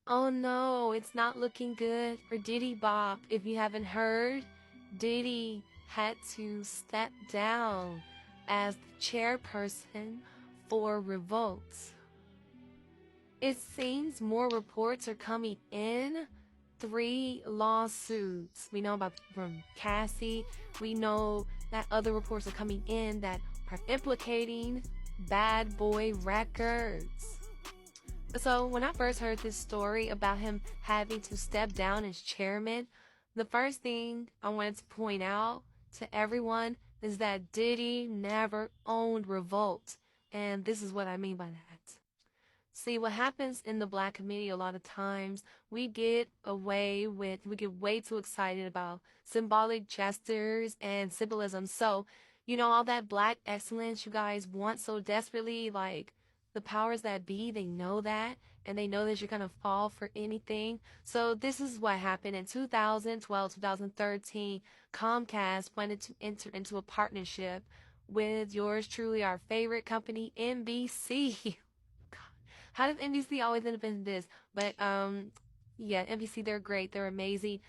Oh no, it's not looking good for Diddy Bop. If you haven't heard, Diddy had to step down as the chairperson for Revolt. It seems more reports are coming in. 3 lawsuits. We know about from Cassie. We know that other reports are coming in that are implicating Bad Boy Records. So when I first heard this story about him having to step down as chairman, the first thing I wanted to point out to everyone is that Diddy never owned Revolt. And this is what I mean by that. See, what happens in the black community a lot of times, we get way too excited about symbolic gestures and symbolism. So, all that black excellence you guys want so desperately, like the powers that be, they know that, and they know that you're gonna fall for anything. So this is what happened in 2012, 2013. Comcast wanted to enter into a partnership with yours truly, our favorite company, NBC. How does NBC always end up in this? But yeah, NBC, they're great. They're amazing.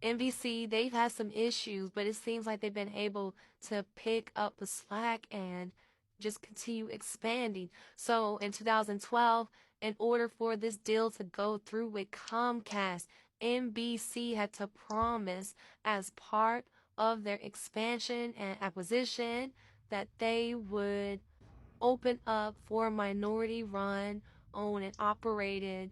NBC, they've had some issues, but it seems like they've been able to pick up the slack and just continue expanding. So in 2012, in order for this deal to go through with Comcast, NBC had to promise as part of their expansion and acquisition that they would open up for minority run, owned, and operated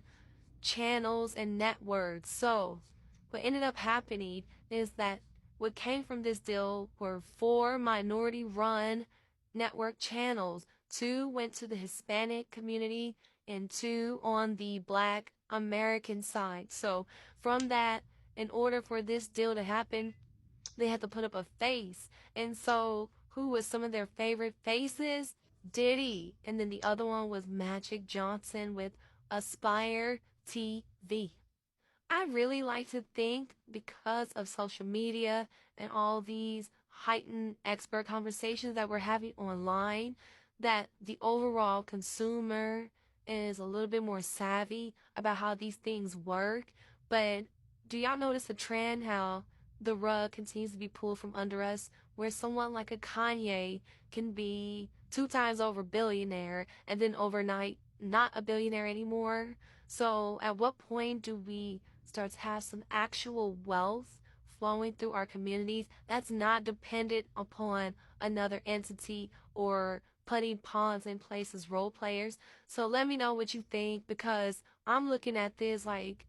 channels and networks. So, what ended up happening is that what came from this deal were 4 minority run network channels. 2 went to the Hispanic community and 2 on the Black American side. So, from that, in order for this deal to happen, they had to put up a face. And so, who was some of their favorite faces? Diddy. And then the other one was Magic Johnson with Aspire TV. I really like to think because of social media and all these heightened expert conversations that we're having online, that the overall consumer is a little bit more savvy about how these things work. But do y'all notice the trend how the rug continues to be pulled from under us, where someone like a Kanye can be 2 times over billionaire and then overnight not a billionaire anymore? So at what point do we start to have some actual wealth flowing through our communities that's not dependent upon another entity or putting pawns in place as role players? So let me know what you think, because I'm looking at this like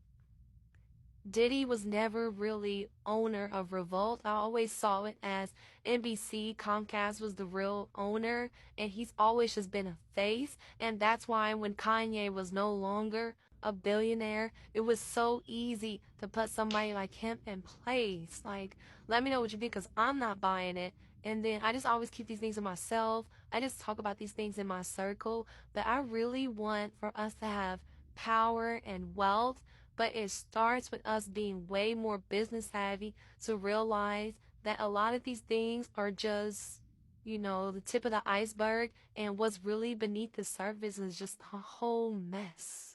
Diddy was never really owner of Revolt. I always saw it as NBC, Comcast was the real owner, and he's always just been a face. And that's why when Kanye was no longer a billionaire, it was so easy to put somebody like him in place. Like, let me know what you think, because I'm not buying it. And then I just always keep these things to myself. I just talk about these things in my circle. But I really want for us to have power and wealth, but it starts with us being way more business savvy to realize that a lot of these things are just, the tip of the iceberg, and what's really beneath the surface is just a whole mess.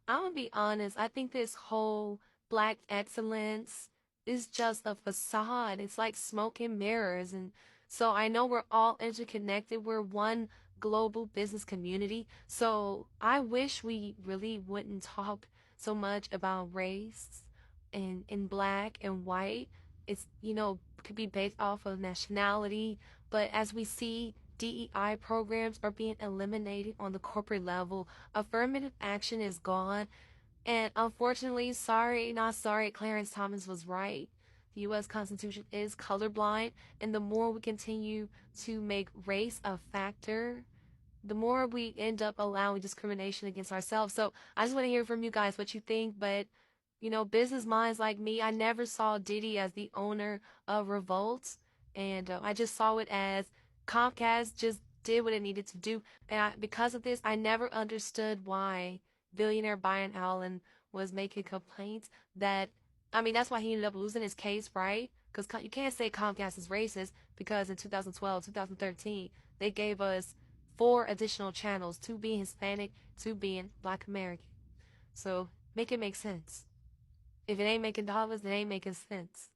I'm gonna be honest, I think this whole black excellence is just a facade. It's like smoke and mirrors. And so I know we're all interconnected. We're one global business community. So I wish we really wouldn't talk so much about race and in black and white. It's, could be based off of nationality. But as we see, DEI programs are being eliminated on the corporate level. Affirmative action is gone. And unfortunately, sorry, not sorry, Clarence Thomas was right. The U.S. Constitution is colorblind, and the more we continue to make race a factor, the more we end up allowing discrimination against ourselves. So I just want to hear from you guys what you think. But, business minds like me, I never saw Diddy as the owner of Revolt. And I just saw it as Comcast just did what it needed to do. And because of this, I never understood why billionaire Byron Allen was making complaints that, I mean, that's why he ended up losing his case, right? Because you can't say Comcast is racist, because in 2012, 2013, they gave us 4 additional channels, 2 being Hispanic, 2 being Black American. So make it make sense. If it ain't making dollars, it ain't making sense.